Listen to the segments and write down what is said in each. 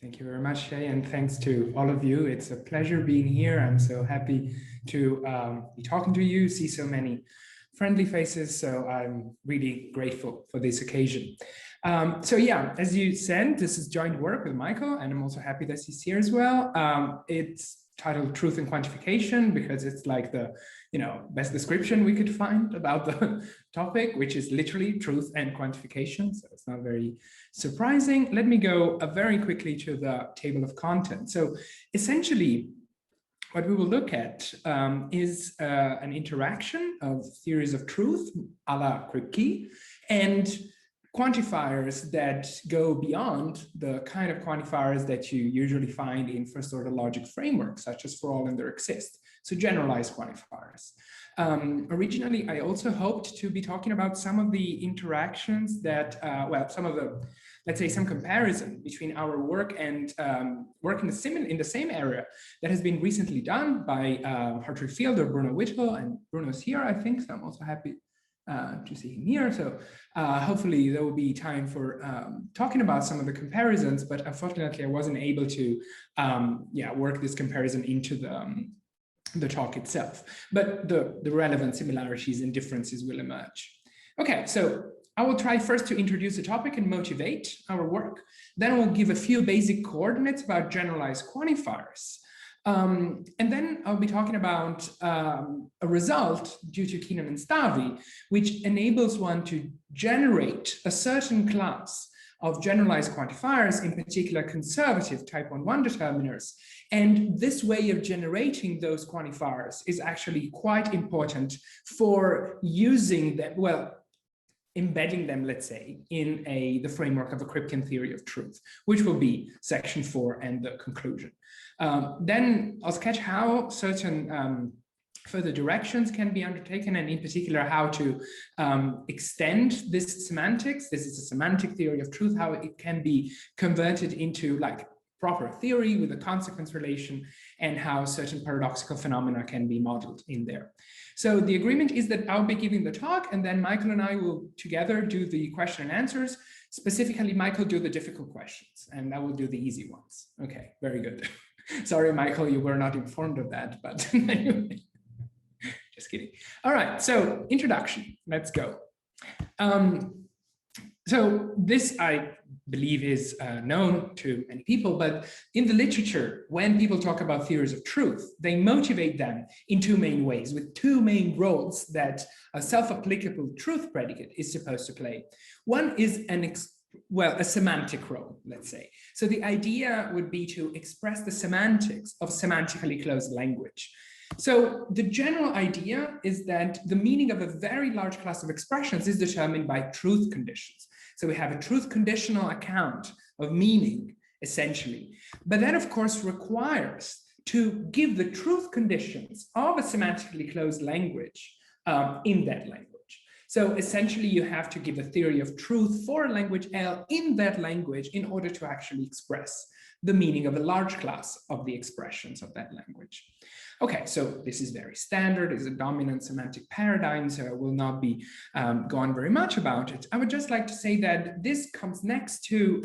Thank you very much, Shay, and thanks to all of you. It's a pleasure being here. I'm so happy to be talking to you, see so many friendly faces, so I'm really grateful for this occasion. So yeah, as you said, this is joint work with Michael, and I'm also happy that he's here as well. It's titled Truth and Quantification because it's like the best description we could find about the topic, which is literally truth and quantification. So it's not very surprising. Let me go very quickly to the table of content. So essentially, what we will look at is an interaction of theories of truth, a la Kripkean, and quantifiers that go beyond the kind of quantifiers that you usually find in first order logic frameworks, such as for all and there exist. So generalized quantifiers. Originally, I also hoped to be talking about some of the interactions that, some of the, let's say, some comparison between our work and work in the same area that has been recently done by Hartry Field or Bruno Whittle, and Bruno's here, I think, so I'm also happy to see him here. So hopefully there will be time for talking about some of the comparisons, but unfortunately I wasn't able to work this comparison into the talk itself, but the relevant similarities and differences will emerge. Okay, so I will try first to introduce the topic and motivate our work. Then I will give a few basic coordinates about generalized quantifiers. And then I'll be talking about a result due to Keenan-Stavi, which enables one to generate a certain class of generalized quantifiers, in particular conservative type 1 determiners. And this way of generating those quantifiers is actually quite important for using them, embedding them, let's say, in the framework of a Kripkean theory of truth, which will be section 4 and the conclusion. Then I'll sketch how certain further directions can be undertaken, and in particular how to extend this semantics. This is a semantic theory of truth, how it can be converted into like proper theory with a consequence relation, and how certain paradoxical phenomena can be modeled in there. So the agreement is that I'll be giving the talk, and then Michael and I will together do the question and answers. Specifically, Michael do the difficult questions, and I will do the easy ones. Okay, very good. Sorry, Michael, you were not informed of that, but anyway, just kidding. All right, so introduction, let's go. So this, I believe, is known to many people, but in the literature, when people talk about theories of truth, they motivate them in two main ways, with two main roles that a self-applicable truth predicate is supposed to play. One is a semantic role, let's say. So the idea would be to express the semantics of semantically closed language. So the general idea is that the meaning of a very large class of expressions is determined by truth conditions. So we have a truth conditional account of meaning, essentially. But that, of course, requires to give the truth conditions of a semantically closed language in that language. So essentially, you have to give a theory of truth for a language L in that language in order to actually express the meaning of a large class of the expressions of that language. Okay, so this is very standard, it's a dominant semantic paradigm, so I will not be going very much about it. I would just like to say that this comes next to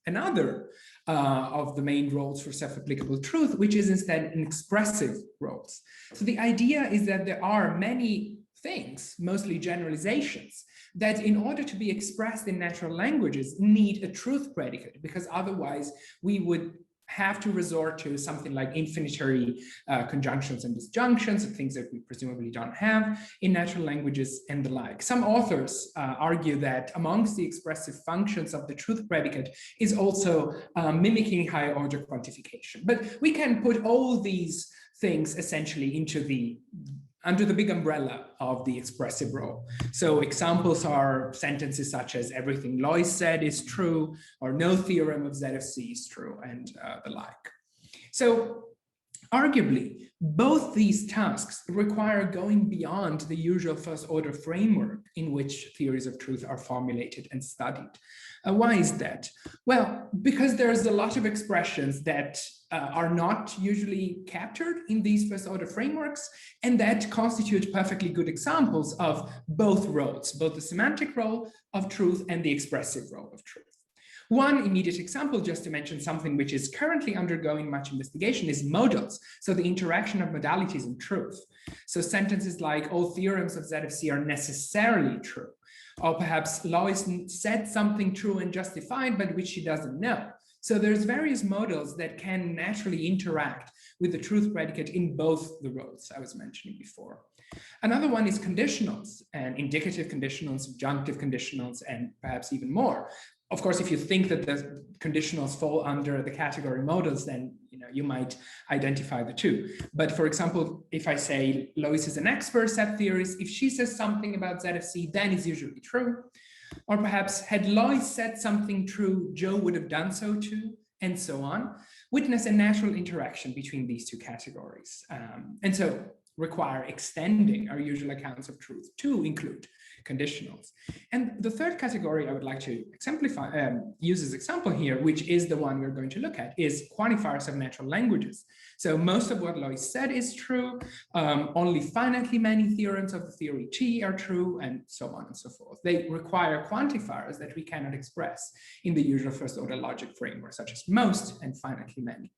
another of the main roles for self-applicable truth, which is instead an expressive roles. So the idea is that there are many things, mostly generalizations, that in order to be expressed in natural languages need a truth predicate, because otherwise we would have to resort to something like infinitary conjunctions and disjunctions, things that we presumably don't have in natural languages and the like. Some authors argue that amongst the expressive functions of the truth predicate is also mimicking higher order quantification. But we can put all these things essentially under the big umbrella of the expressive role. So examples are sentences such as everything Lois said is true, or no theorem of Z of C is true, and the like. So arguably, both these tasks require going beyond the usual first order framework in which theories of truth are formulated and studied. Why is that? Well, because there's a lot of expressions that are not usually captured in these first order frameworks, and that constitute perfectly good examples of both roles, both the semantic role of truth and the expressive role of truth. One immediate example, just to mention something which is currently undergoing much investigation, is modals. So the interaction of modalities and truth. So sentences like all theorems of Z of C are necessarily true. Or perhaps Lois said something true and justified, but which she doesn't know. So there's various modals that can naturally interact with the truth predicate in both the roles I was mentioning before. Another one is conditionals, and indicative conditionals, subjunctive conditionals, and perhaps even more. Of course, if you think that the conditionals fall under the category modals, then you might identify the two. But for example, if I say Lois is an expert set theorist, if she says something about Z of C, then it's usually true. Or perhaps had Lois said something true, Joe would have done so too, and so on. Witness a natural interaction between these two categories. And so require extending our usual accounts of truth to include conditionals. And the third category I would like to exemplify, use as example here, which is the one we're going to look at, is quantifiers of natural languages. So most of what Lois said is true, only finitely many theorems of the theory T are true, and so on and so forth. They require quantifiers that we cannot express in the usual first order logic framework, such as most and finitely many.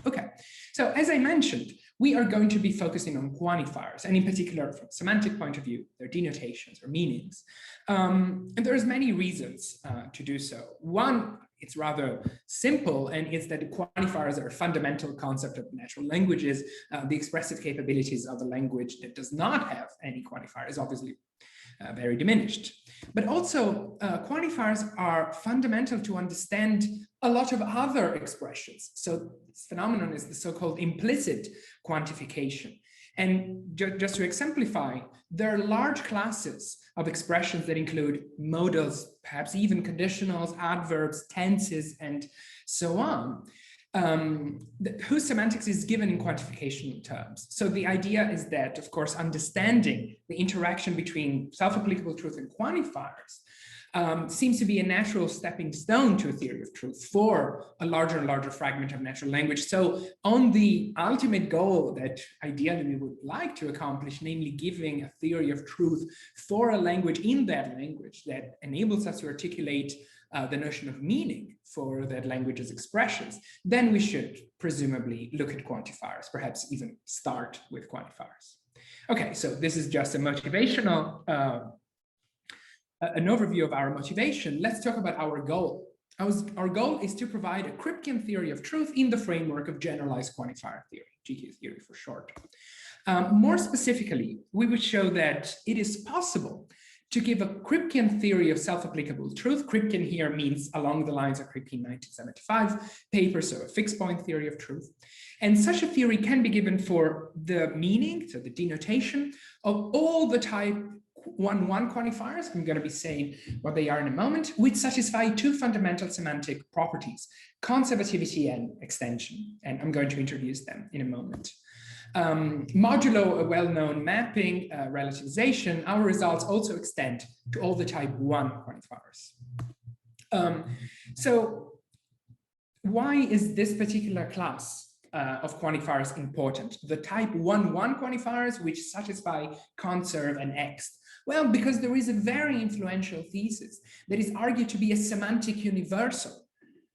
Okay, so as I mentioned, we are going to be focusing on quantifiers, and in particular, from a semantic point of view, their denotations or meanings. And there's many reasons to do so. One, it's rather simple, and it's that quantifiers are a fundamental concept of natural languages. The expressive capabilities of a language that does not have any quantifier is obviously very diminished. But also, quantifiers are fundamental to understand a lot of other expressions. So this phenomenon is the so-called implicit quantification. And just to exemplify, there are large classes of expressions that include modals, perhaps even conditionals, adverbs, tenses, and so on, whose semantics is given in quantification terms. So the idea is that, of course, understanding the interaction between self-applicable truth and quantifiers seems to be a natural stepping stone to a theory of truth for a larger and larger fragment of natural language. So on the ultimate goal that ideally we would like to accomplish, namely giving a theory of truth for a language in that language that enables us to articulate the notion of meaning for that language's expressions, then we should presumably look at quantifiers, perhaps even start with quantifiers. Okay, so this is just a motivational an overview of our motivation. Let's talk about our goal. Our goal is to provide a Kripkean theory of truth in the framework of generalized quantifier theory, GQ theory for short. More specifically, we would show that it is possible to give a Kripkean theory of self-applicable truth. Kripkean here means along the lines of Kripkean 1975 paper, so a fixed point theory of truth. And such a theory can be given for the meaning, so the denotation of all the type 1-1 quantifiers. I'm going to be saying what they are in a moment, which satisfy two fundamental semantic properties, conservativity and extension. And I'm going to introduce them in a moment. Modulo a well-known mapping relativization, our results also extend to all the type 1 quantifiers. So why is this particular class of quantifiers important? The type 1-1 quantifiers, which satisfy conserve and ext. Well, because there is a very influential thesis that is argued to be a semantic universal.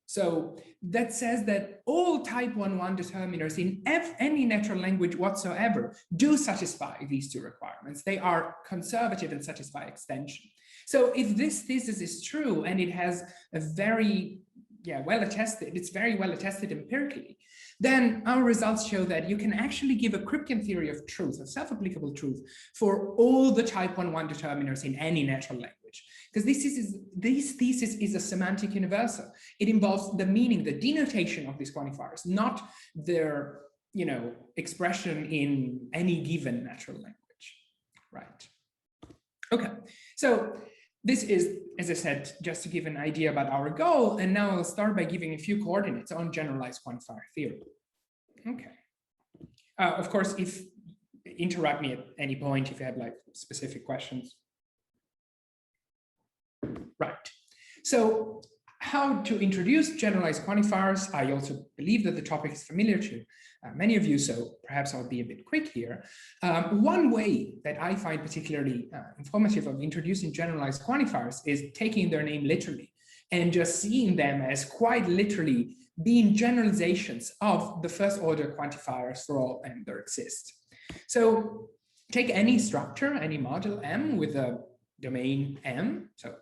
So that says that all type 1-1 determiners in any natural language whatsoever do satisfy these two requirements. They are conservative and satisfy extension. So if this thesis is true, and it has a very it's very well attested empirically, then our results show that you can actually give a Kripkean theory of truth, of self-applicable truth, for all the type 1-1 determiners in any natural language. Because this thesis is a semantic universal. It involves the meaning, the denotation of these quantifiers, not their expression in any given natural language. Right. Okay, so this is, as I said, just to give an idea about our goal. And now I'll start by giving a few coordinates on generalized quantifier theory. Okay. Of course, interrupt me at any point if you have like specific questions. Right. So how to introduce generalized quantifiers? I also believe that the topic is familiar to many of you, so perhaps I'll be a bit quick here. One way that I find particularly informative of introducing generalized quantifiers is taking their name literally. and just seeing them as quite literally being generalizations of the first order quantifiers for all m there exist. So take any structure, any model M with a domain M, so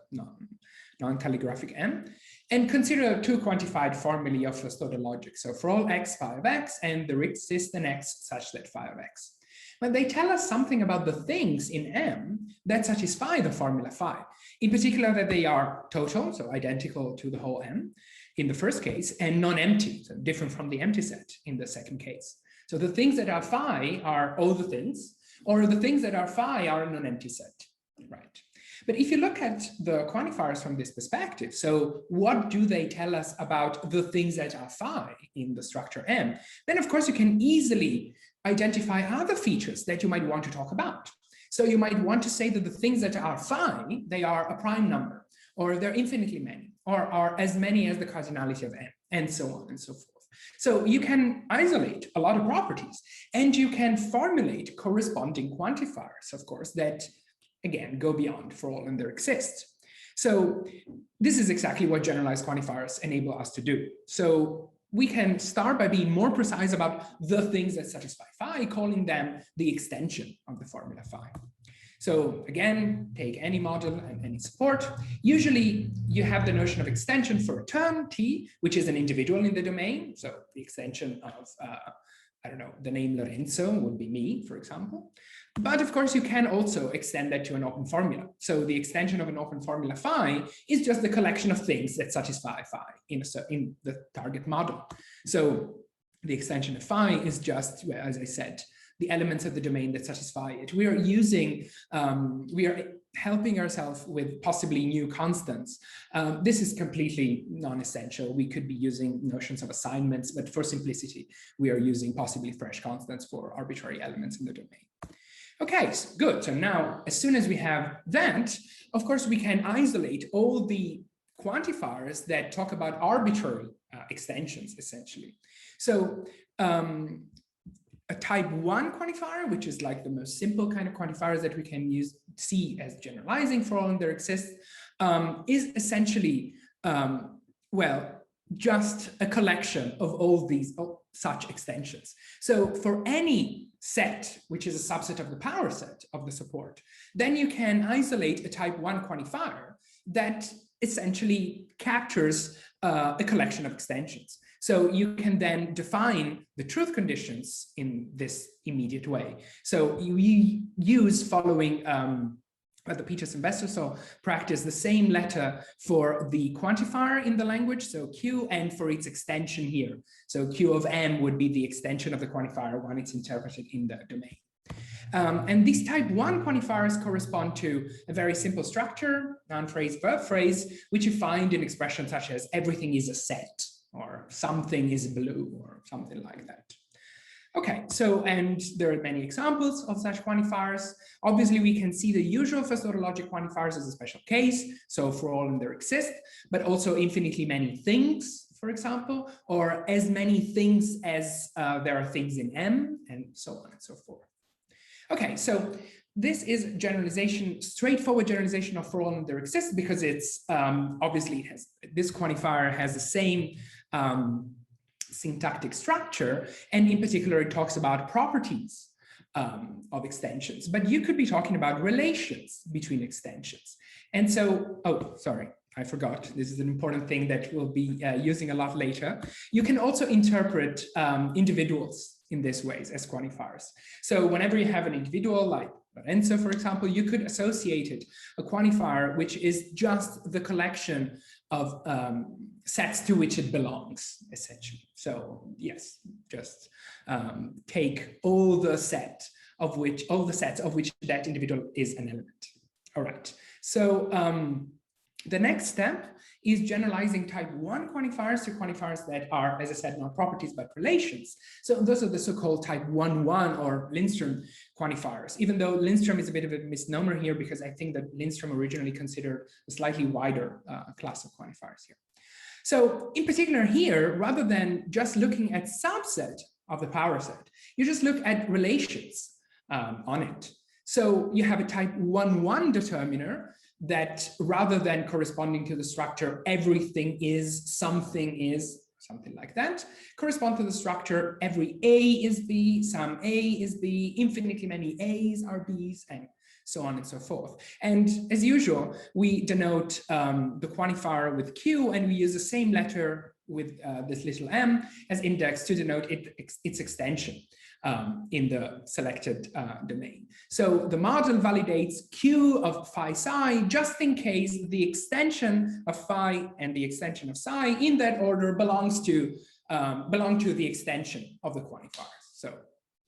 non-calligraphic M, and consider two quantified formulae of first order logic. So for all x, phi of x, and there exists an x such that phi of x. But they tell us something about the things in M that satisfy the formula phi. In particular, that they are total, so identical to the whole M in the first case, and non-empty, so different from the empty set in the second case. So the things that are phi are all the things, or the things that are phi are a non-empty set, right? But if you look at the quantifiers from this perspective, so what do they tell us about the things that are phi in the structure M? Then of course you can easily identify other features that you might want to talk about. So you might want to say that the things that are phi, they are a prime number, or they're infinitely many, or are as many as the cardinality of M, and so on and so forth. So you can isolate a lot of properties, and you can formulate corresponding quantifiers, of course, that again go beyond for all and there exists. So this is exactly what generalized quantifiers enable us to do. So we can start by being more precise about the things that satisfy phi, calling them the extension of the formula phi. So again, take any model and any support. Usually you have the notion of extension for a term, T, which is an individual in the domain. So the extension of, I don't know, the name Lorenzo would be me, for example. But of course, you can also extend that to an open formula. So the extension of an open formula phi is just the collection of things that satisfy phi in the target model. So the extension of phi is just, well, as I said, the elements of the domain that satisfy it. We are using, we are helping ourselves with possibly new constants. This is completely non-essential. We could be using notions of assignments, but for simplicity, we are using possibly fresh constants for arbitrary elements in the domain. Okay, so good. So now, as soon as we have that, of course, we can isolate all the quantifiers that talk about arbitrary extensions, essentially. So a type 1 quantifier, which is like the most simple kind of quantifiers that we can see as generalizing for all and there exists, is essentially, well, just a collection of all these such extensions. So for any set, which is a subset of the power set of the support, then you can isolate a type 1 quantifier that essentially captures a collection of extensions. So you can then define the truth conditions in this immediate way. So you use following the Peterson-Westerso practice the same letter for the quantifier in the language, so Q, and for its extension here. So Q of M would be the extension of the quantifier when it's interpreted in the domain. And these type 1 quantifiers correspond to a very simple structure, noun phrase, verb phrase, which you find in expressions such as everything is a set, or something is blue, or something like that. Okay, so, and there are many examples of such quantifiers. Obviously, we can see the usual first order logic quantifiers as a special case. So for all and there exist, but also infinitely many things, for example, or as many things as there are things in M, and so on and so forth. Okay, so this is generalization, straightforward generalization of for all and there exists, because it's obviously it has, this quantifier has the same syntactic structure, and in particular it talks about properties of extensions, but you could be talking about relations between extensions. And so, oh, sorry, I forgot, this is an important thing that we'll be using a lot later. You can also interpret individuals in this ways as quantifiers. So whenever you have an individual like Lorenzo, for example, you could associate it a quantifier which is just the collection of sets to which it belongs, essentially. So yes, just take all the sets of which that individual is an element. All right. So the next step is generalizing type 1 quantifiers to quantifiers that are, as I said, not properties, but relations. So those are the so-called type 1-1 or Lindström quantifiers, even though Lindström is a bit of a misnomer here, because I think that Lindström originally considered a slightly wider class of quantifiers here. So in particular here, rather than just looking at subset of the power set, you just look at relations on it. So you have a type 1-1 determiner that rather than corresponding to the structure, everything is, something is, something like that, correspond to the structure, every A is B, some A is B, infinitely many A's are B's, and so on and so forth. And as usual, we denote the quantifier with Q, and we use the same letter with this little m as index to denote its extension in the selected domain. So the model validates Q of phi psi just in case the extension of phi and the extension of psi in that order belong to the extension of the quantifiers. So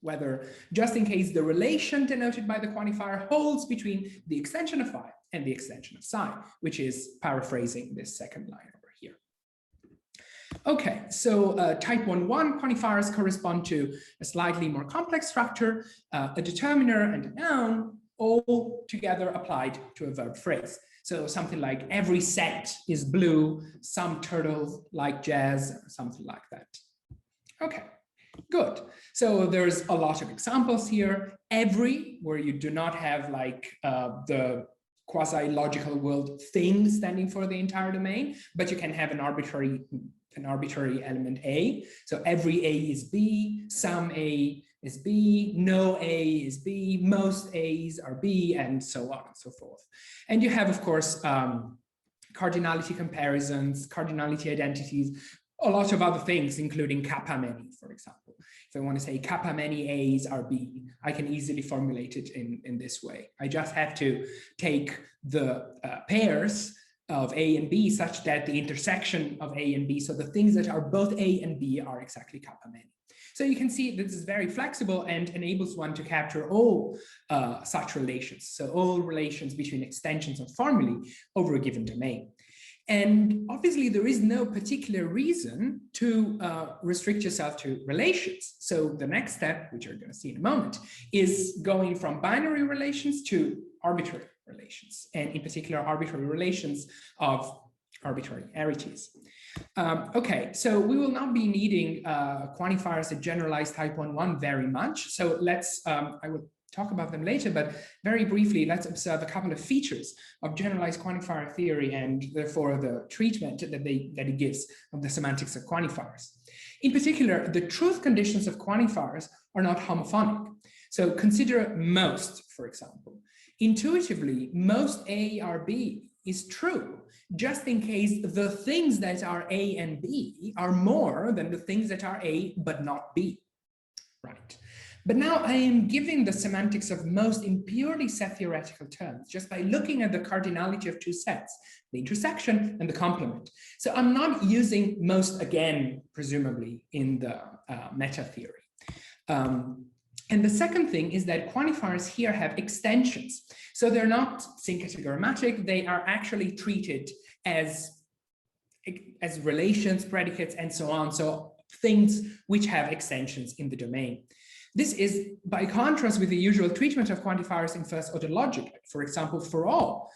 whether just in case the relation denoted by the quantifier holds between the extension of phi and the extension of psi, which is paraphrasing this second line over here. Okay, so type 1.1 quantifiers correspond to a slightly more complex structure, a determiner and a noun, all together applied to a verb phrase. So something like every set is blue, some turtles like jazz, or something like that. Okay. Good. So there's a lot of examples here. Every, where you do not have like the quasi-logical world thing standing for the entire domain, but you can have an arbitrary element A. So every A is B, some A is B, no A is B, most A's are B, and so on and so forth. And you have, of course, cardinality comparisons, cardinality identities, a lot of other things, including kappa many, for example. If I want to say kappa many A's are B, I can easily formulate it in this way. I just have to take the pairs of A and B such that the intersection of A and B, so the things that are both A and B are exactly kappa many. So you can see this is very flexible and enables one to capture all such relations. So all relations between extensions of formulae over a given domain. And obviously, there is no particular reason to restrict yourself to relations. So the next step, which you're going to see in a moment, is going from binary relations to arbitrary relations, and in particular, arbitrary relations of arbitrary arities. Okay, so we will not be needing quantifiers that generalize type 1.1 very much. So let's, I will talk about them later, but very briefly, let's observe a couple of features of generalized quantifier theory and therefore the treatment that it gives of the semantics of quantifiers. In particular, the truth conditions of quantifiers are not homophonic. So consider most, for example. Intuitively, most A are B is true, just in case the things that are A and B are more than the things that are A but not B, right? But now I am giving the semantics of most in purely set theoretical terms, just by looking at the cardinality of two sets, the intersection and the complement. So I'm not using most again, presumably, in the meta theory. And the second thing is that quantifiers here have extensions. So they're not syncagrammatic, they are actually treated as relations, predicates, and so on. So things which have extensions in the domain. This is by contrast with the usual treatment of quantifiers in first order logic. For example, for all,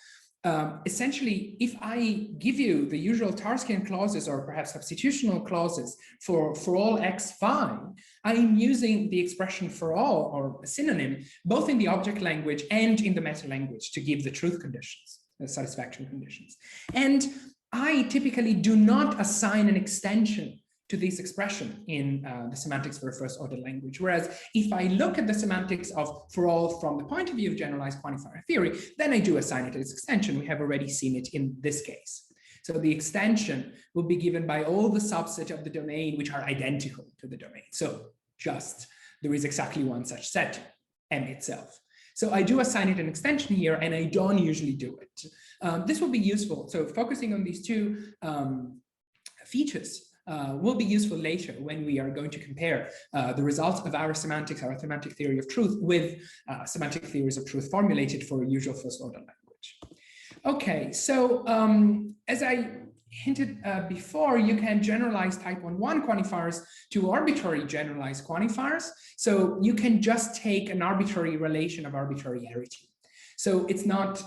essentially, if I give you the usual Tarskian clauses or perhaps substitutional clauses for all x phi, I'm using the expression for all or a synonym, both in the object language and in the meta language to give the truth conditions, the satisfaction conditions. And I typically do not assign an extension to this expression in the semantics for a first order language. Whereas if I look at the semantics of for all from the point of view of generalized quantifier theory, then I do assign it its extension. We have already seen it in this case. So the extension will be given by all the subset of the domain which are identical to the domain. So just there is exactly one such set, M itself. So I do assign it an extension here, and I don't usually do it. This will be useful. So focusing on these two features will be useful later when we are going to compare the results of our semantics, our semantic theory of truth, with semantic theories of truth formulated for a usual first order language. Okay, so as I hinted before, you can generalize type 1.1 quantifiers to arbitrary generalized quantifiers. So you can just take an arbitrary relation of arbitrariety. So it's not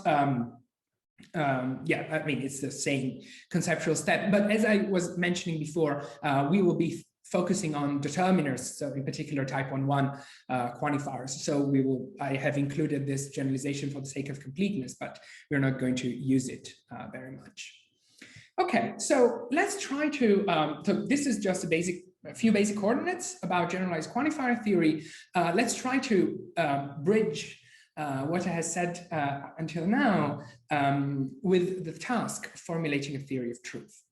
yeah, I mean, it's the same conceptual step. But as I was mentioning before, we will be focusing on determiners, so in particular type 1-1 quantifiers. So I have included this generalization for the sake of completeness, but we're not going to use it very much. Okay, so let's try to, so this is just a few basic coordinates about generalized quantifier theory. Let's try to bridge what I have said until now with the task of formulating a theory of truth.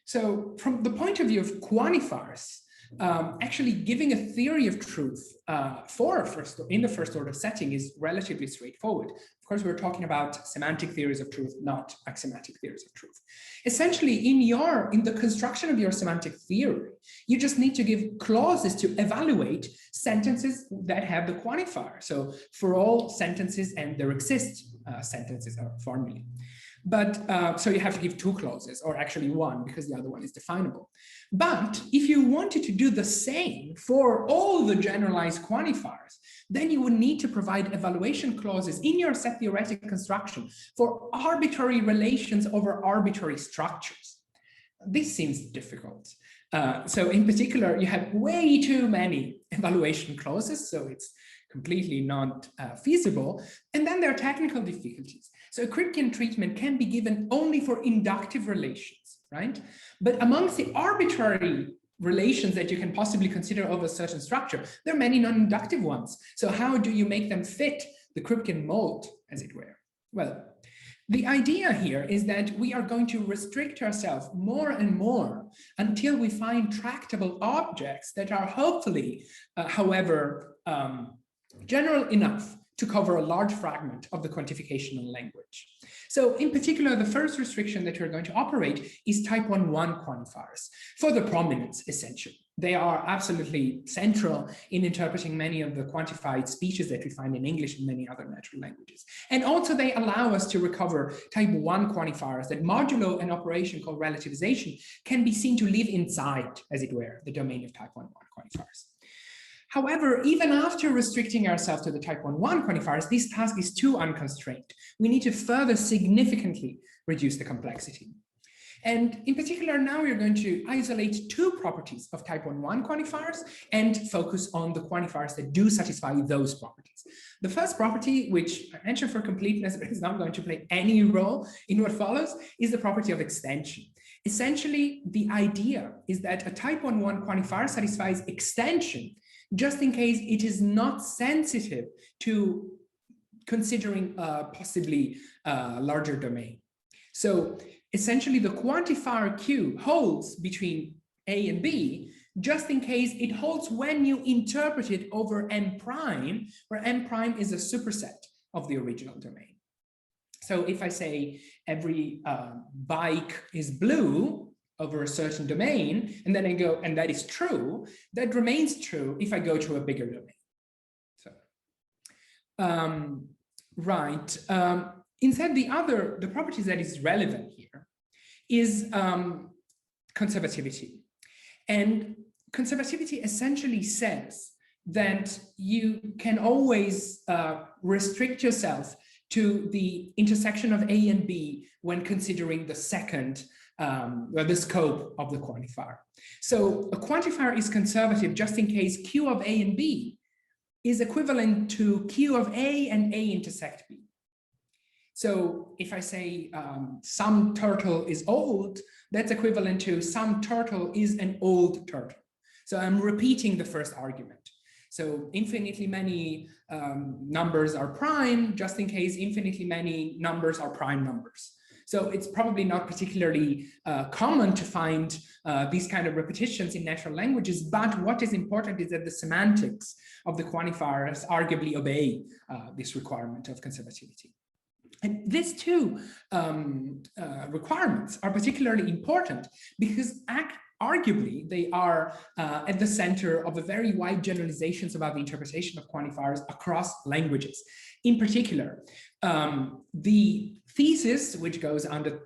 So from the point of view of quantifiers, actually giving a theory of truth in the first order setting is relatively straightforward. Of course, we're talking about semantic theories of truth, not axiomatic theories of truth. Essentially, in the construction of your semantic theory, you just need to give clauses to evaluate sentences that have the quantifier. So for all sentences and there exist sentences or formulae. But so you have to give two clauses, or actually one, because the other one is definable. But if you wanted to do the same for all the generalized quantifiers, then you would need to provide evaluation clauses in your set theoretic construction for arbitrary relations over arbitrary structures. This seems difficult. So in particular, you have way too many evaluation clauses, so it's completely not feasible. And then there are technical difficulties. So a Kripkean treatment can be given only for inductive relations, right? But amongst the arbitrary relations that you can possibly consider of a certain structure, there are many non-inductive ones. So how do you make them fit the Kripkean mold, as it were? Well, the idea here is that we are going to restrict ourselves more and more until we find tractable objects that are hopefully, however, general enough to cover a large fragment of the quantificational language. So in particular, the first restriction that we're going to operate is type 1-1 quantifiers for the prominence, essentially. They are absolutely central in interpreting many of the quantified speeches that we find in English and many other natural languages. And also they allow us to recover type 1 quantifiers that modulo an operation called relativization can be seen to live inside, as it were, the domain of type 1-1 quantifiers. However, even after restricting ourselves to the type 1-1 quantifiers, this task is too unconstrained. We need to further significantly reduce the complexity. And in particular, now we're going to isolate two properties of type 1-1 quantifiers and focus on the quantifiers that do satisfy those properties. The first property, which I mentioned for completeness, but is not going to play any role in what follows, is the property of extension. Essentially, the idea is that a type 1-1 quantifier satisfies extension just in case it is not sensitive to considering a possibly larger domain. So essentially the quantifier Q holds between A and B just in case it holds when you interpret it over M prime, where M prime is a superset of the original domain. So if I say every bike is blue over a certain domain, and then I go, and that is true, that remains true if I go to a bigger domain. So, right. Instead, the property that is relevant here is conservativity. And conservativity essentially says that you can always restrict yourself to the intersection of A and B when considering the second or the scope of the quantifier. So a quantifier is conservative just in case Q of A and B is equivalent to Q of A and A intersect B. So if I say some turtle is old, that's equivalent to some turtle is an old turtle. So I'm repeating the first argument. So infinitely many numbers are prime, just in case infinitely many numbers are prime numbers. So it's probably not particularly common to find these kind of repetitions in natural languages, but what is important is that the semantics of the quantifiers arguably obey this requirement of conservativity. And these two requirements are particularly important because arguably they are at the center of a very wide generalizations about the interpretation of quantifiers across languages. In particular, the thesis, which goes under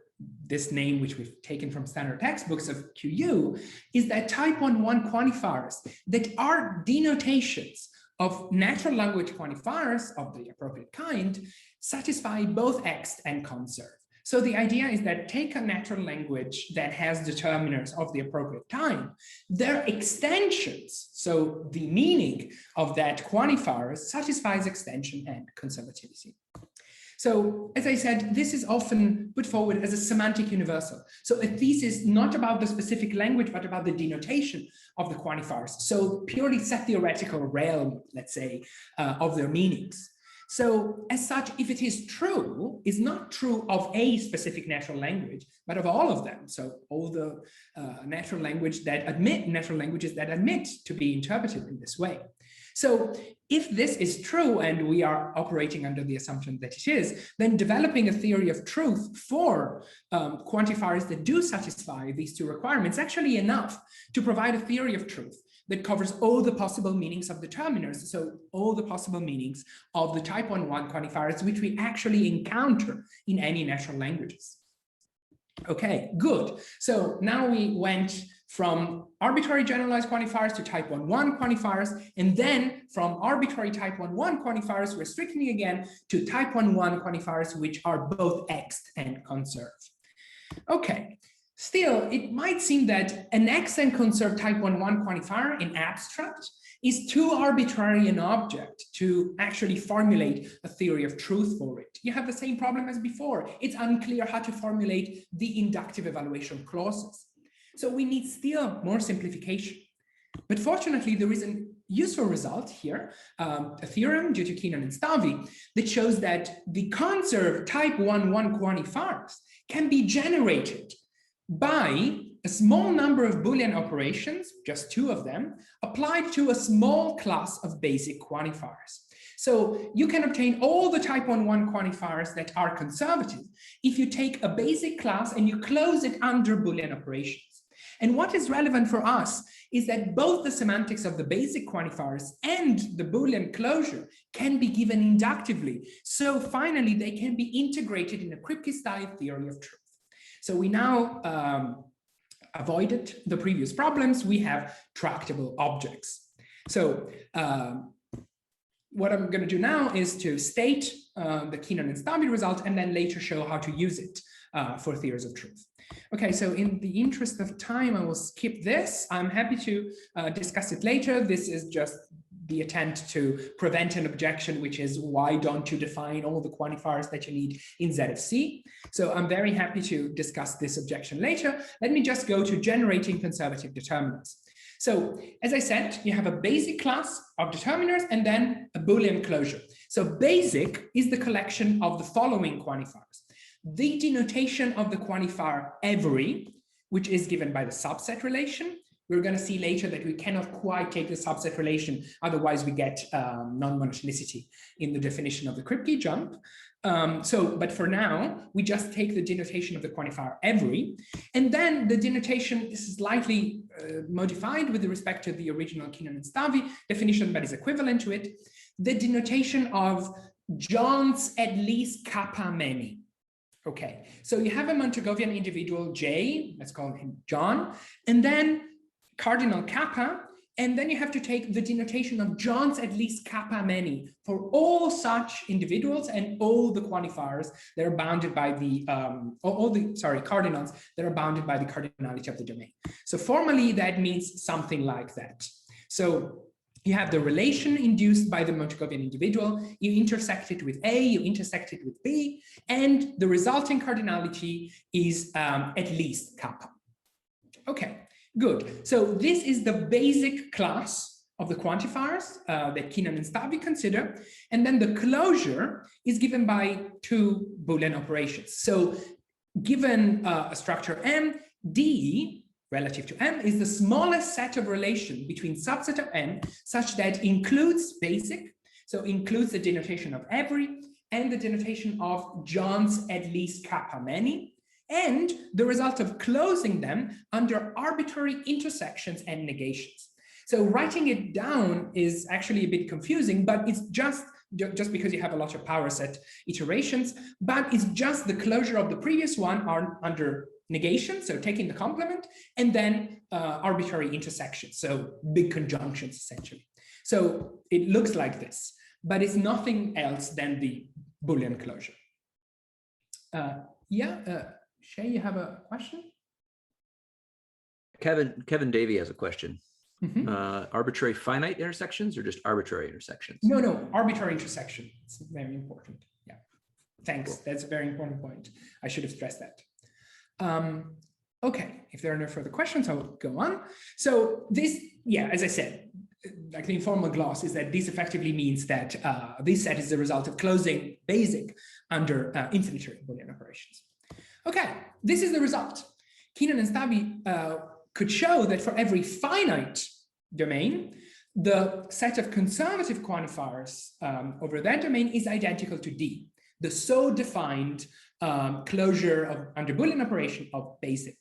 this name, which we've taken from standard textbooks of QU, is that type 1-1 quantifiers that are denotations of natural language quantifiers of the appropriate kind satisfy both ext and conserve. So the idea is that take a natural language that has determiners of the appropriate time, their extensions, so the meaning of that quantifier satisfies extension and conservativity. So, as I said, this is often put forward as a semantic universal. So a thesis not about the specific language, but about the denotation of the quantifiers. So purely set theoretical realm, let's say, of their meanings. So as such, if it is true, it's not true of a specific natural language, but of all of them. So all the natural languages that admit to be interpreted in this way. So if this is true, and we are operating under the assumption that it is, then developing a theory of truth for quantifiers that do satisfy these two requirements is actually enough to provide a theory of truth that covers all the possible meanings of determiners, so all the possible meanings of the type 1 quantifiers which we actually encounter in any natural languages. Okay, good. So now we went from arbitrary generalized quantifiers to type 1 quantifiers, and then from arbitrary type 1 quantifiers, we're strictly again to type 1 quantifiers, which are both exed and conserved. Okay, still, it might seem that an exed and conserved type 1 quantifier in abstract is too arbitrary an object to actually formulate a theory of truth for it. You have the same problem as before. It's unclear how to formulate the inductive evaluation clauses. So we need still more simplification. But fortunately, there is a useful result here, a theorem due to Keenan-Stavi, that shows that the conserved type 1 quantifiers can be generated by a small number of Boolean operations, just 2 of them, applied to a small class of basic quantifiers. So you can obtain all the type 1 quantifiers that are conservative if you take a basic class and you close it under Boolean operations. And what is relevant for us is that both the semantics of the basic quantifiers and the Boolean closure can be given inductively. So finally, they can be integrated in a Kripke-style theory of truth. So we now avoided the previous problems. We have tractable objects. So what I'm going to do now is to state the Keenan-Stavi result and then later show how to use it for theories of truth. Okay, so in the interest of time, I will skip this. I'm happy to discuss it later. This is just the attempt to prevent an objection, which is why don't you define all the quantifiers that you need in Z of C? So I'm very happy to discuss this objection later. Let me just go to generating conservative determinants. So as I said, you have a basic class of determiners and then a Boolean closure. So basic is the collection of the following quantifiers. The denotation of the quantifier every, which is given by the subset relation. We're going to see later that we cannot quite take the subset relation, otherwise we get non-monotonicity in the definition of the Kripke jump. But for now, we just take the denotation of the quantifier every, and then the denotation is slightly modified with respect to the original Keenan-Stavi definition, but is equivalent to it. The denotation of John's at least kappa many. Okay, so you have a Montegovian individual J, let's call him John, and then cardinal kappa, and then you have to take the denotation of John's at least kappa many for all such individuals and all the quantifiers that are bounded by the, cardinals that are bounded by the cardinality of the domain. So formally, that means something like that. So you have the relation induced by the Montegovian individual, you intersect it with A, you intersect it with B, and the resulting cardinality is at least kappa. Okay, good. So this is the basic class of the quantifiers that Keenan-Stavi consider, and then the closure is given by 2 Boolean operations. So given a structure M, D relative to M is the smallest set of relation between subset of M such that includes basic, so includes the denotation of every and the denotation of John's at least kappa many, and the result of closing them under arbitrary intersections and negations. So writing it down is actually a bit confusing, but it's just because you have a lot of power set iterations, but it's just the closure of the previous one under negation, so taking the complement, and then arbitrary intersections, so big conjunctions essentially. So it looks like this, but it's nothing else than the Boolean closure. Yeah, Shay, you have a question? Kevin Davey has a question. Mm-hmm. Arbitrary finite intersections or just arbitrary intersections? No, arbitrary intersection. It's very important. Yeah, thanks. Cool. That's a very important point. I should have stressed that. Okay, if there are no further questions, I will go on. So this, yeah, as I said, like the informal gloss is that this effectively means that this set is the result of closing basic under infinitary Boolean operations. Okay, this is the result. Keenan-Stavi could show that for every finite domain, the set of conservative quantifiers over that domain is identical to D, the so defined closure of under Boolean operation of basic.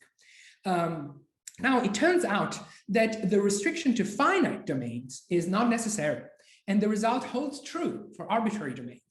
Now, it turns out that the restriction to finite domains is not necessary, and the result holds true for arbitrary domains.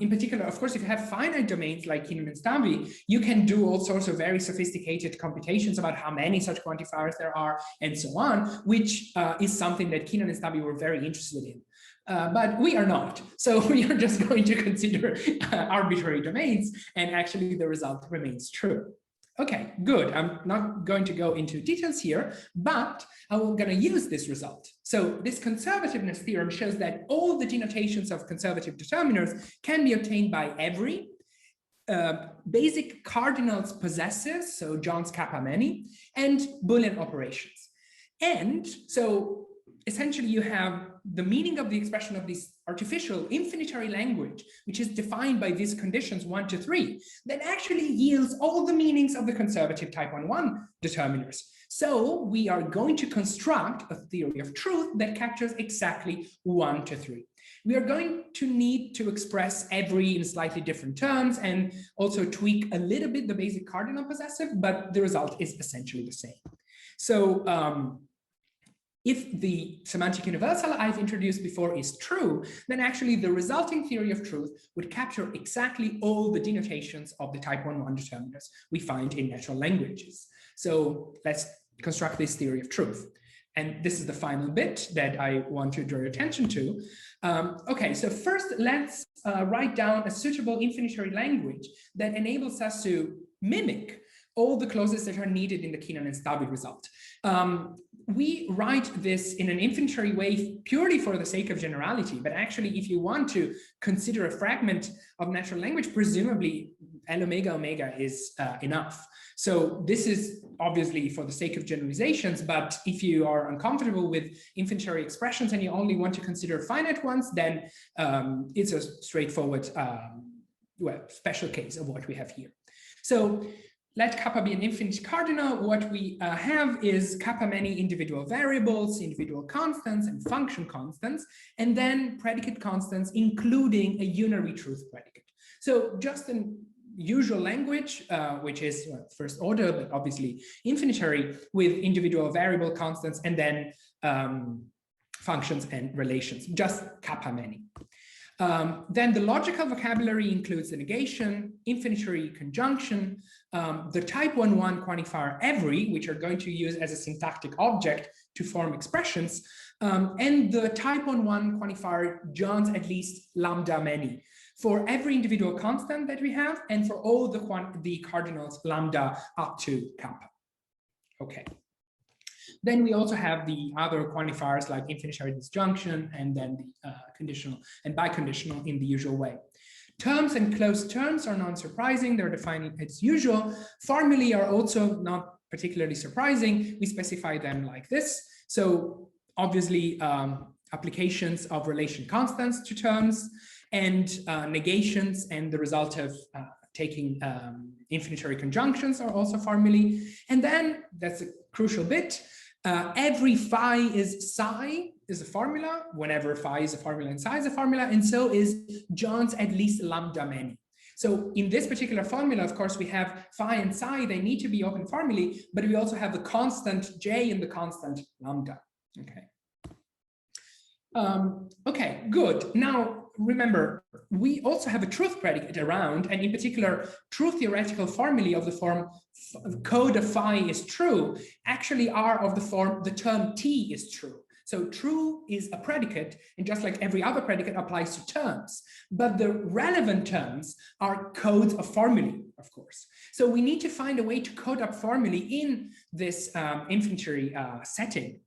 In particular, of course, if you have finite domains like Keenan-Stavi, you can do all sorts of very sophisticated computations about how many such quantifiers there are and so on, which is something that Keenan-Stavi were very interested in. But we are not. So we are just going to consider arbitrary domains, and actually the result remains true. Okay, good. I'm not going to go into details here, but I'm going to use this result. So this conservativeness theorem shows that all the denotations of conservative determiners can be obtained by every basic cardinals possessives, so John's kappa many, and Boolean operations. And so essentially you have the meaning of the expression of this artificial infinitary language, which is defined by these conditions 1 to 3, that actually yields all the meanings of the conservative type 1-1 determiners. So we are going to construct a theory of truth that captures exactly 1 to 3. We are going to need to express every in slightly different terms and also tweak a little bit the basic cardinal possessive, but the result is essentially the same. So if the semantic universal I've introduced before is true, then actually the resulting theory of truth would capture exactly all the denotations of the type 1-1 determiners we find in natural languages. So let's construct this theory of truth. And this is the final bit that I want to draw your attention to. Okay, so first let's write down a suitable infinitary language that enables us to mimic all the clauses that are needed in the Keenan-Stavi result. We write this in an infinitary way purely for the sake of generality, but actually if you want to consider a fragment of natural language, presumably L omega omega is enough. So this is obviously for the sake of generalizations, but if you are uncomfortable with infinitary expressions and you only want to consider finite ones, then it's a straightforward well, special case of what we have here. So let kappa be an infinite cardinal. What we have is kappa many individual variables, individual constants, and function constants, and then predicate constants, including a unary truth predicate. So just an usual language, which is first order, but obviously infinitary, with individual variable constants, and then functions and relations, just kappa many. Then the logical vocabulary includes the negation, infinitary conjunction, the type 1-1 quantifier every, which are going to use as a syntactic object to form expressions, and the type 1-1 quantifier John's at least lambda many for every individual constant that we have, and for all the cardinals lambda up to kappa. Okay. Then we also have the other quantifiers like infinitary disjunction and then the conditional and biconditional in the usual way. Terms and closed terms are non-surprising. They're defined as usual. Formulae are also not particularly surprising. We specify them like this. So obviously applications of relation constants to terms and negations and the result of taking infinitary conjunctions are also formulae. And then that's a crucial bit. Every phi is psi is a formula, whenever phi is a formula and psi is a formula, and so is John's at least lambda many. So in this particular formula, of course, we have phi and psi, they need to be open formulae, but we also have the constant j and the constant lambda. Okay. Okay, good. Now, remember, we also have a truth predicate around, and in particular, true theoretical formulae of the form code of phi is true, actually are of the form the term t is true. So true is a predicate, and just like every other predicate applies to terms. But the relevant terms are codes of formulae, of course. So we need to find a way to code up formulae in this infantry setting.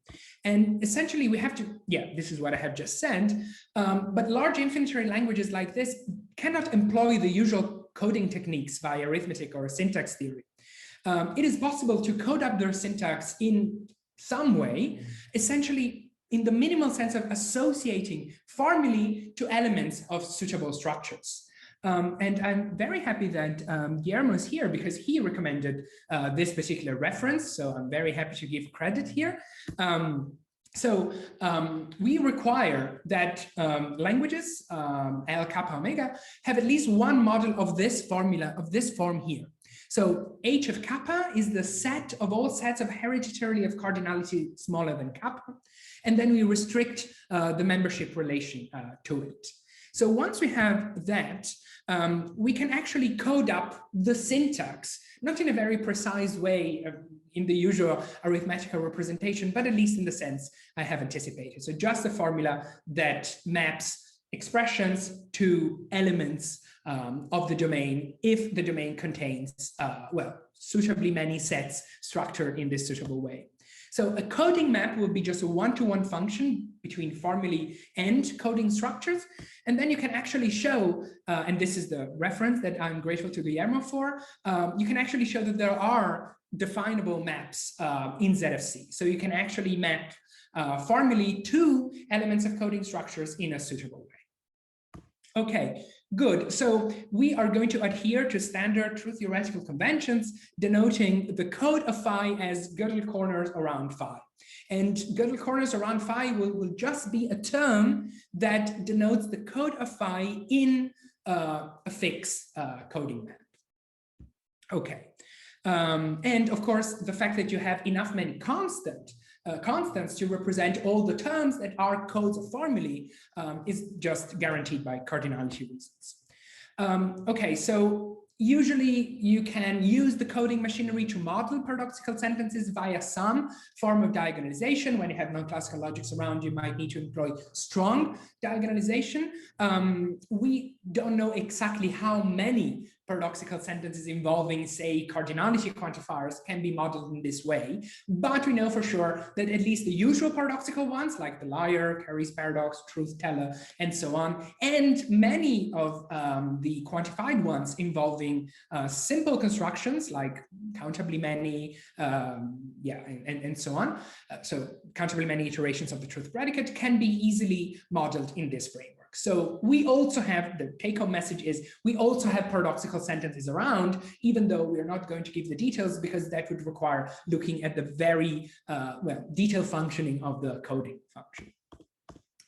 And essentially we have to, this is what I have just said, but large infantry languages like this cannot employ the usual coding techniques via arithmetic or syntax theory. It is possible to code up their syntax in some way, essentially in the minimal sense of associating formulae to elements of suitable structures. And I'm very happy that Guillermo is here because he recommended this particular reference. So I'm very happy to give credit here. We require that languages, L, kappa, omega, have at least one model of this formula, of this form here. So H of kappa is the set of all sets of hereditarily of cardinality smaller than kappa. And then we restrict the membership relation to it. So once we have that, we can actually code up the syntax, not in a very precise way in the usual arithmetical representation, but at least in the sense I have anticipated. So just a formula that maps expressions to elements of the domain if the domain contains, suitably many sets structured in this suitable way. So a coding map will be just a one-to-one function between formulae and coding structures. And then you can actually show, and this is the reference that I'm grateful to Guillermo for, you can actually show that there are definable maps in ZFC. So you can actually map formulae to elements of coding structures in a suitable way. Okay, good. So we are going to adhere to standard true theoretical conventions, denoting the code of phi as Gödel corners around phi. And Gödel corners around phi will just be a term that denotes the code of phi in a fixed coding map. Okay. And of course, the fact that you have enough many constants to represent all the terms that are codes of formulae is just guaranteed by cardinality reasons. Okay, so usually you can use the coding machinery to model paradoxical sentences via some form of diagonalization. When you have non-classical logics around, you might need to employ strong diagonalization. We don't know exactly how many paradoxical sentences involving, say, cardinality quantifiers can be modeled in this way, but we know for sure that at least the usual paradoxical ones, like the liar, Carey's paradox, truth teller, and so on, and many of the quantified ones involving simple constructions like countably many, and so on. So countably many iterations of the truth predicate can be easily modeled in this framework. So we also have, the take-home message is, we also have paradoxical sentences around, even though we're not going to give the details because that would require looking at the very detailed functioning of the coding function.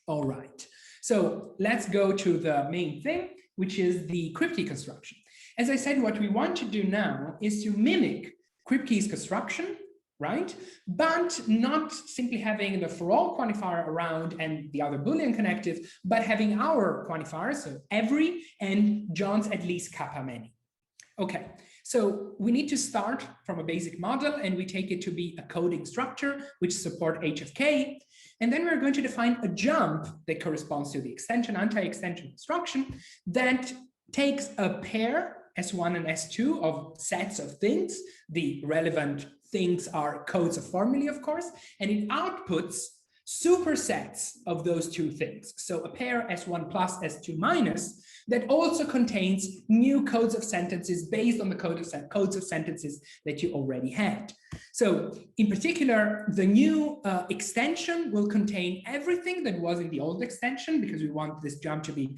All right, so let's go to the main thing, which is the Kripke construction. As I said, what we want to do now is to mimic Kripke's construction, right? But not simply having the for all quantifier around and the other Boolean connective, but having our quantifiers, so every and John's at least kappa many. Okay, so we need to start from a basic model and we take it to be a coding structure which support H of K. And then we're going to define a jump that corresponds to the extension, anti-extension construction that takes a pair S1 and S2 of sets of things. The relevant things are codes of formulae, of course, and it outputs supersets of those two things. So a pair S1 plus S2 minus that also contains new codes of sentences based on the codes of sentences that you already had. So in particular, the new extension will contain everything that was in the old extension because we want this jump to be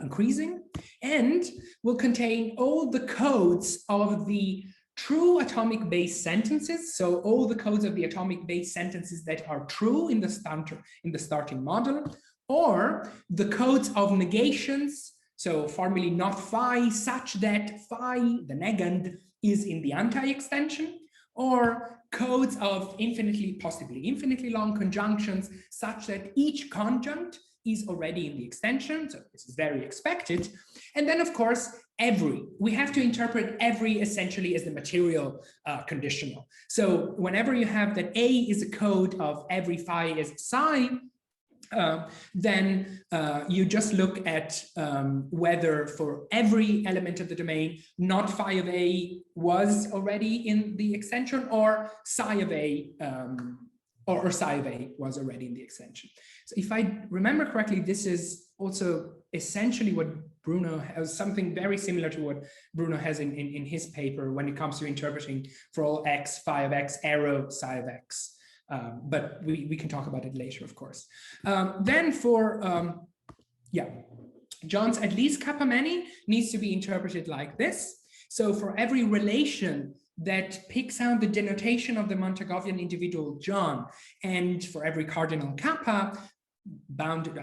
increasing, and will contain all the codes of the true atomic base sentences, so all the codes of the atomic base sentences that are true in the starting model, or the codes of negations, so formally not phi, such that phi, the negand, is in the anti-extension, or codes of possibly infinitely long conjunctions, such that each conjunct is already in the extension, so this is very expected. And then, of course, we have to interpret every essentially as the material conditional. So whenever you have that A is a code of every phi is psi, then you just look at whether for every element of the domain, not phi of A was already in the extension, or psi of A or psi of A was already in the extension. So if I remember correctly, this is also essentially what Bruno has, something very similar to what Bruno has in his paper when it comes to interpreting for all x, phi of x, arrow psi of x. But we can talk about it later, of course. Then for, John's at least kappa many needs to be interpreted like this. So for every relation that picks out the denotation of the Montagovian individual John, and for every cardinal kappa, bounded,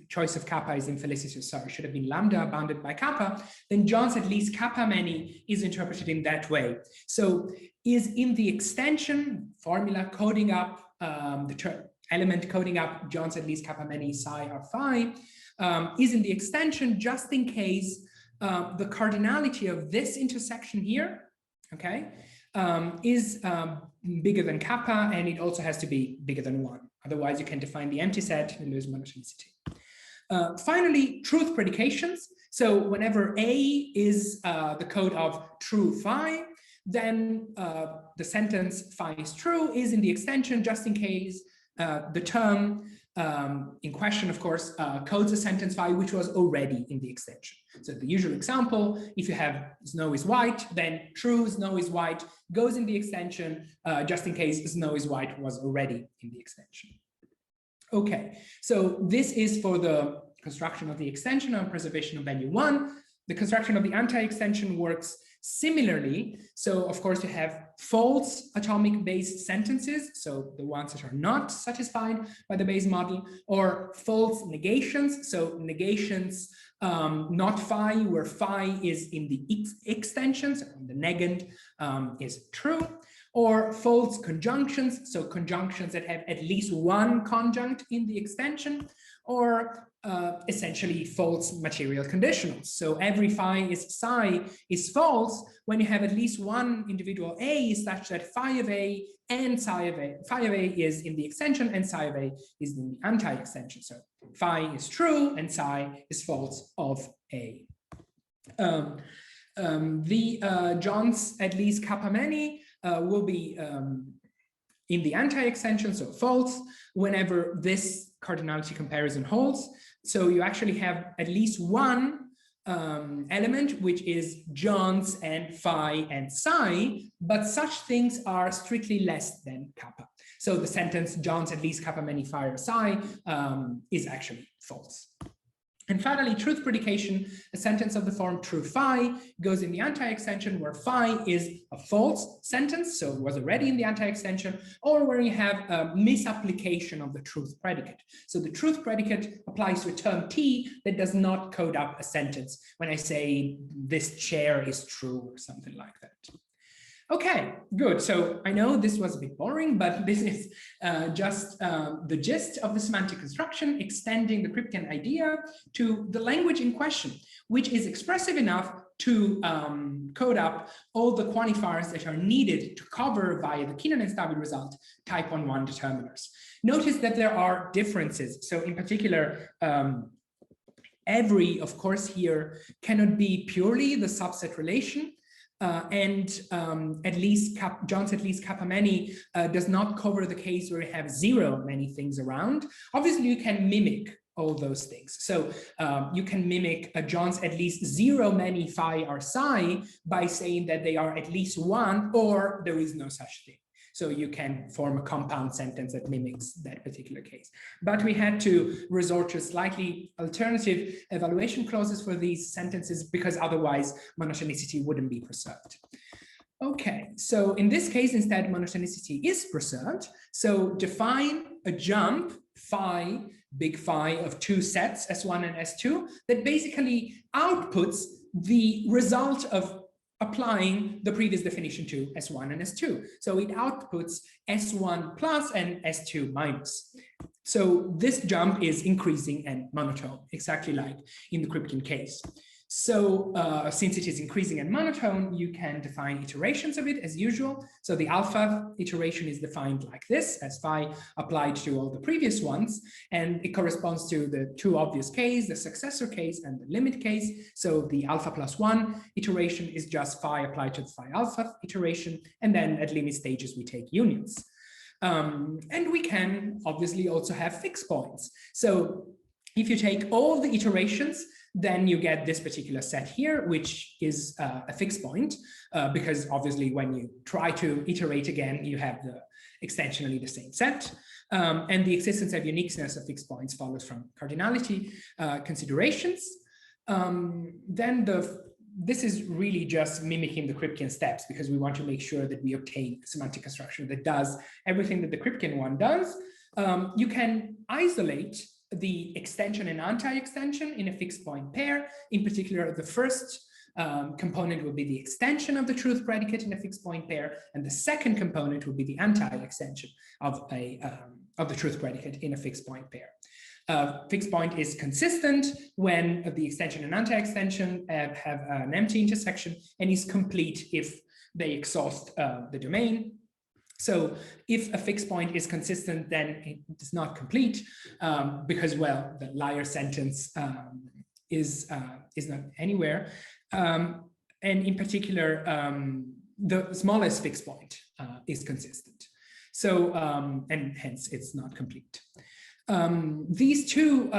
choice of kappa is infelicitous, sorry, should have been lambda bounded by kappa, then John's at least kappa many is interpreted in that way. So is in the extension formula coding up the element coding up John's at least kappa many psi or phi, is in the extension just in case the cardinality of this intersection here, okay, is bigger than kappa, and it also has to be bigger than 1. Otherwise, you can define the empty set and lose monotonicity. Finally, truth predications. So whenever A is the code of true phi, then the sentence phi is true is in the extension just in case the term in question, of course, codes a sentence phi which was already in the extension. So the usual example, if you have snow is white, then true snow is white goes in the extension just in case snow is white was already in the extension. Okay, so this is for the construction of the extension and preservation of value 1. The construction of the anti-extension works similarly. So of course you have false atomic based sentences, so the ones that are not satisfied by the Bayes model, or false negations, so negations not phi, where phi is in the extension, so the negand is true, or false conjunctions, so conjunctions that have at least one conjunct in the extension, or essentially false material conditionals. So every phi is psi is false when you have at least one individual A such that phi of A and psi of A, phi of A is in the extension and psi of A is in the anti-extension. So phi is true and psi is false of A. John's at least kappa many will be in the anti-extension, so false, whenever this cardinality comparison holds. So you actually have at least one element, which is John's and phi and psi, but such things are strictly less than kappa. So the sentence John's at least kappa many phi or psi is actually false. And finally, truth predication, a sentence of the form true phi goes in the anti-extension where phi is a false sentence, so it was already in the anti-extension, or where you have a misapplication of the truth predicate. So the truth predicate applies to a term T that does not code up a sentence when I say this chair is true or something like that. Okay, good. So I know this was a bit boring, but this is just the gist of the semantic construction, extending the Kripkean idea to the language in question, which is expressive enough to code up all the quantifiers that are needed to cover via the Keenan-Stavi result type 1-1 determiners. Notice that there are differences. So in particular, every, of course, here cannot be purely the subset relation. At least John's at least kappa many does not cover the case where you have zero many things around. Obviously, you can mimic all those things. So you can mimic a John's at least zero many phi or psi by saying that they are at least one, or there is no such thing. So you can form a compound sentence that mimics that particular case. But we had to resort to slightly alternative evaluation clauses for these sentences because otherwise monotonicity wouldn't be preserved. Okay, so in this case, instead, monotonicity is preserved. So define a jump phi, big phi of two sets, S1 and S2, that basically outputs the result of applying the previous definition to S1 and S2. So it outputs S1 plus and S2 minus. So this jump is increasing and monotone, exactly like in the Kripkean case. So since it is increasing and monotone, you can define iterations of it as usual. So the alpha iteration is defined like this, as phi applied to all the previous ones. And it corresponds to the two obvious case, the successor case and the limit case. So the alpha plus 1 iteration is just phi applied to the phi alpha iteration. And then at limit stages, we take unions. And we can obviously also have fixed points. So if you take all the iterations, then you get this particular set here, which is a fixed point, because obviously when you try to iterate again, you have the extensionally the same set. And the existence of uniqueness of fixed points follows from cardinality considerations. This is really just mimicking the Kripkean steps, because we want to make sure that we obtain a semantic construction that does everything that the Kripkean one does. You can isolate the extension and anti-extension in a fixed point pair. In particular, the first component will be the extension of the truth predicate in a fixed point pair, and the second component will be the anti-extension of the truth predicate in a fixed point pair. Fixed point is consistent when the extension and anti-extension have an empty intersection, and is complete if they exhaust the domain. So if a fixed point is consistent, then it is not complete, because, well, the liar sentence is not anywhere. And in particular, the smallest fixed point is consistent. So, and hence it's not complete. These two,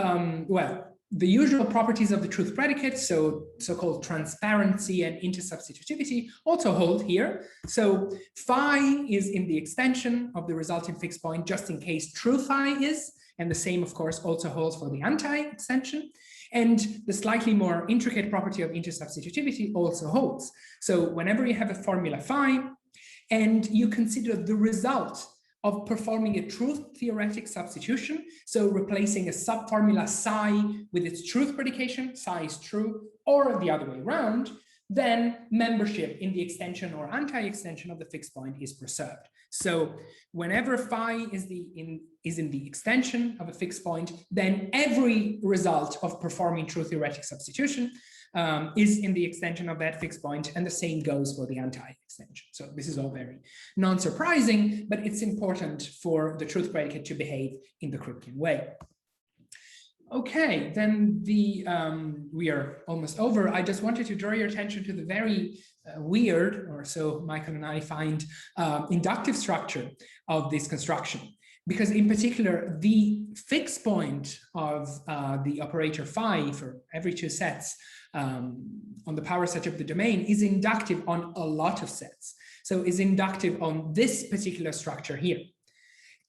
well, the usual properties of the truth predicate, so-called transparency and intersubstitutivity, also hold here. So phi is in the extension of the resulting fixed point, just in case true phi is, and the same, of course, also holds for the anti-extension. And the slightly more intricate property of intersubstitutivity also holds. So whenever you have a formula phi, and you consider the result of performing a truth theoretic substitution, so replacing a subformula psi with its truth predication, psi is true, or the other way around, then membership in the extension or anti-extension of the fixed point is preserved. So whenever phi is in the extension of a fixed point, then every result of performing truth theoretic substitution is in the extension of that fixed point, and the same goes for the anti-extension. So this is all very non-surprising, but it's important for the truth predicate to behave in the Kripkean way. Okay, then we are almost over. I just wanted to draw your attention to the very weird, or so Michael and I find, inductive structure of this construction. Because in particular, the fixed point of the operator phi for every two sets on the power set of the domain is inductive on a lot of sets. So is inductive on this particular structure here.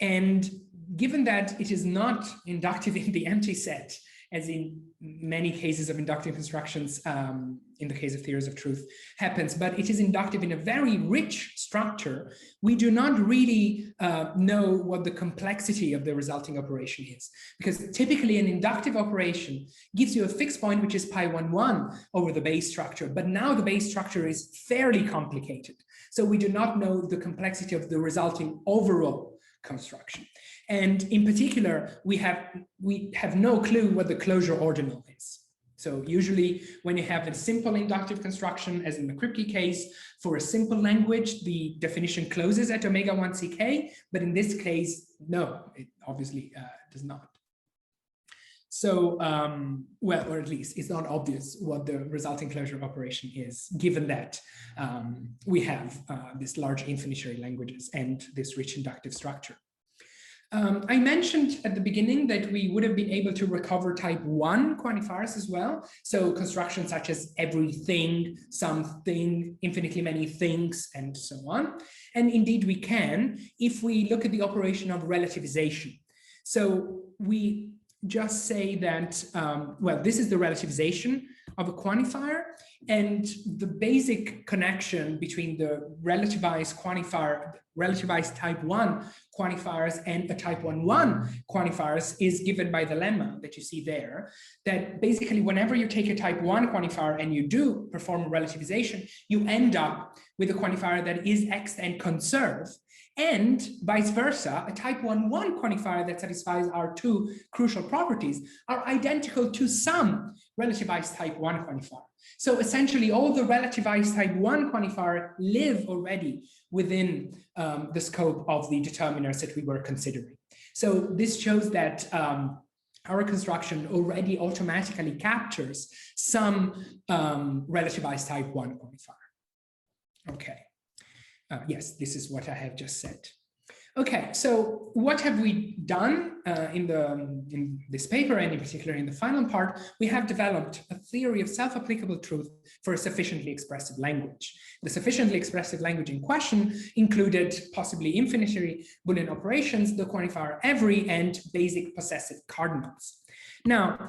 And given that it is not inductive in the empty set, as in many cases of inductive constructions, in the case of theories of truth, happens, but it is inductive in a very rich structure, we do not really know what the complexity of the resulting operation is. Because typically an inductive operation gives you a fixed point, which is pi 1, 1 over the base structure, but now the base structure is fairly complicated. So we do not know the complexity of the resulting overall construction. And in particular, we have no clue what the closure ordinal is. So usually when you have a simple inductive construction, as in the Kripke case, for a simple language, the definition closes at omega 1 ck, but in this case, no, it obviously does not. So, well, or at least it's not obvious what the resulting closure operation is, given that we have this large infinitary languages and this rich inductive structure. I mentioned at the beginning that we would have been able to recover type 1 quantifiers as well. So constructions such as everything, something, infinitely many things, and so on. And indeed we can, if we look at the operation of relativization. So we just say that, well, this is the relativization of a quantifier, and the basic connection between the relativized quantifier, relativized type 1 quantifiers and a type 1,1 quantifiers is given by the lemma that you see there, that basically whenever you take a type 1 quantifier and you do perform a relativization, you end up with a quantifier that is X and conserve, and vice versa, a type 1,1 quantifier that satisfies our two crucial properties are identical to some relativized type 1 quantifier. So essentially all the relativized type 1 quantifier live already within the scope of the determiners that we were considering. So this shows that our construction already automatically captures some relativized type 1 quantifier. Okay. Yes, this is what I have just said. Okay, so what have we done in this paper, and in particular in the final part? We have developed a theory of self-applicable truth for a sufficiently expressive language. The sufficiently expressive language in question included possibly infinitary Boolean operations, the quantifier every, and basic possessive cardinals. Now,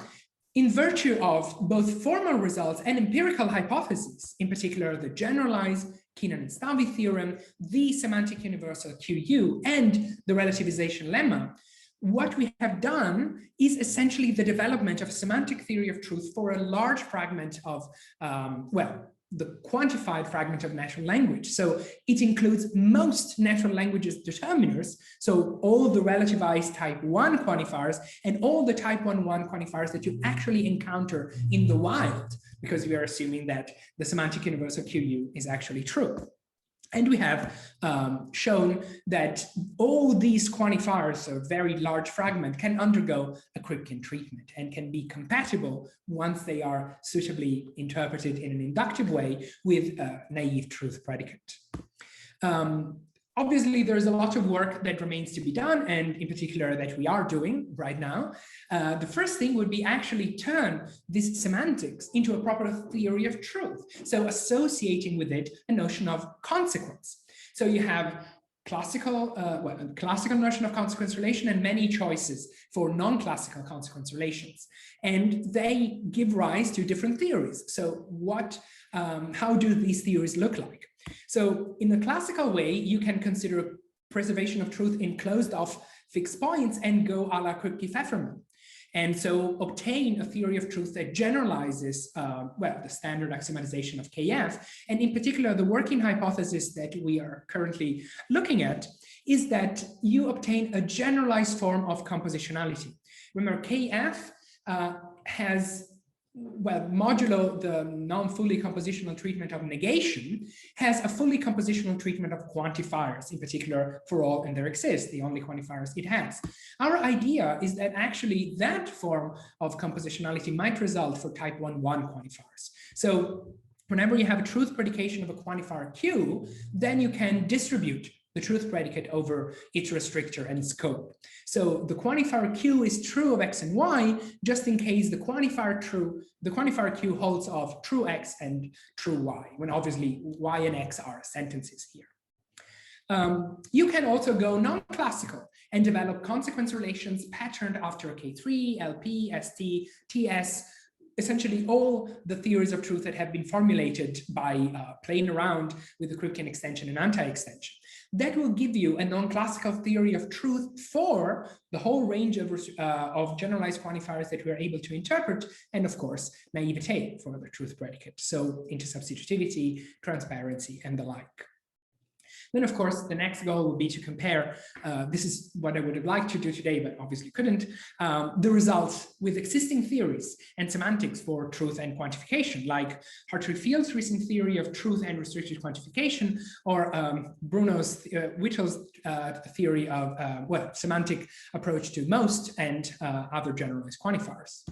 in virtue of both formal results and empirical hypotheses, in particular the generalized Keenan-Stavi theorem, the semantic universal QU, and the relativization lemma, what we have done is essentially the development of semantic theory of truth for a large fragment of, the quantified fragment of natural language. So it includes most natural languages determiners, so all the relativized type 1 quantifiers and all the type 1 quantifiers that you actually encounter in the wild, because we are assuming that the semantic universal QU is actually true. And we have shown that all these quantifiers, a very large fragment, can undergo a Kripkean treatment and can be compatible once they are suitably interpreted in an inductive way with a naive truth predicate. Obviously, there's a lot of work that remains to be done, and in particular that we are doing right now. The first thing would be actually turn this semantics into a proper theory of truth. So associating with it a notion of consequence. So you have classical notion of consequence relation and many choices for non-classical consequence relations. And they give rise to different theories. So how do these theories look like? So in the classical way, you can consider preservation of truth in closed off fixed points and go a la Kripke-Pfefferman. And so obtain a theory of truth that generalizes, the standard axiomatization of KF. And in particular, the working hypothesis that we are currently looking at is that you obtain a generalized form of compositionality. Remember, KF has, modulo the non-fully compositional treatment of negation, has a fully compositional treatment of quantifiers, in particular for all and there exist, the only quantifiers it has. Our idea is that actually that form of compositionality might result for type 1 quantifiers. So whenever you have a truth predication of a quantifier Q, then you can distribute the truth predicate over its restrictor and scope. So the quantifier Q is true of X and Y, just in case the quantifier Q holds of true X and true Y, when obviously Y and X are sentences here. You can also go non-classical and develop consequence relations patterned after K3, LP, ST, TS, essentially all the theories of truth that have been formulated by playing around with the Kripkean extension and anti-extension. That will give you a non-classical theory of truth for the whole range of generalized quantifiers that we are able to interpret, and of course, naivete for the truth predicate. So intersubstitutivity, transparency, and the like. Then, of course, the next goal would be to compare, this is what I would have liked to do today, but obviously couldn't, the results with existing theories and semantics for truth and quantification, like Hartry Field's recent theory of truth and restricted quantification, or Bruno Whittle's theory of, semantic approach to most and other generalized quantifiers.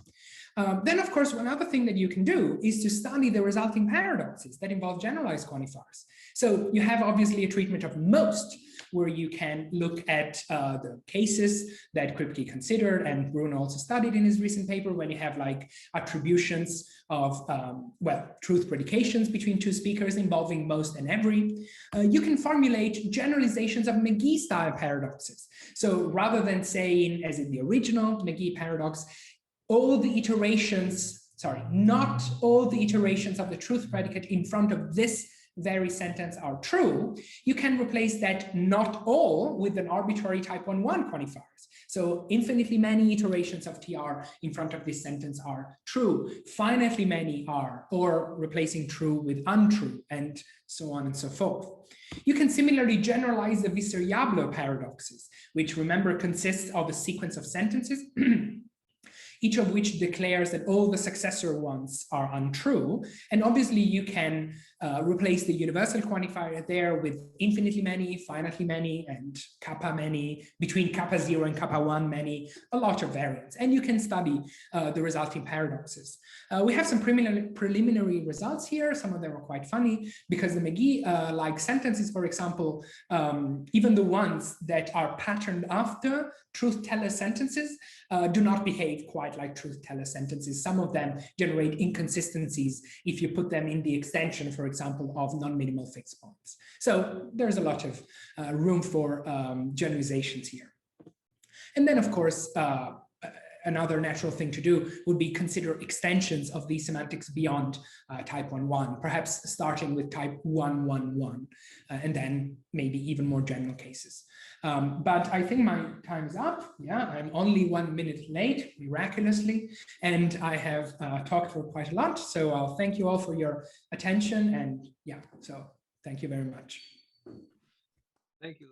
Then, of course, one other thing that you can do is to study the resulting paradoxes that involve generalized quantifiers. So you have obviously a treatment of most, where you can look at the cases that Kripke considered and Bruno also studied in his recent paper, when you have like attributions of, truth predications between two speakers involving most and every. You can formulate generalizations of McGee-style paradoxes. So rather than saying, as in the original McGee paradox, not all the iterations of the truth predicate in front of this very sentence are true, you can replace that not all with an arbitrary type 1 quantifiers. So infinitely many iterations of TR in front of this sentence are true, finitely many are, or replacing true with untrue, and so on and so forth. You can similarly generalize the Visser-Yablo paradoxes, which, remember, consists of a sequence of sentences each of which declares that all the successor ones are untrue. And obviously you can replace the universal quantifier there with infinitely many, finitely many, and kappa many, between kappa 0 and kappa 1 many, a lot of variants. And you can study the resulting paradoxes. We have some preliminary results here. Some of them are quite funny because the McGee-like sentences, for example, even the ones that are patterned after truth-teller sentences do not behave quite like truth-teller sentences. Some of them generate inconsistencies if you put them in the extension, for example, of non-minimal fixed points. So there's a lot of room for generalizations here. And then, of course, another natural thing to do would be consider extensions of these semantics beyond type 1.1, perhaps starting with type 1.1.1, and then maybe even more general cases. But I think my time is up. Yeah, I'm only 1 minute late, miraculously, and I have talked for quite a lot. So I'll thank you all for your attention, and yeah, so thank you very much. Thank you.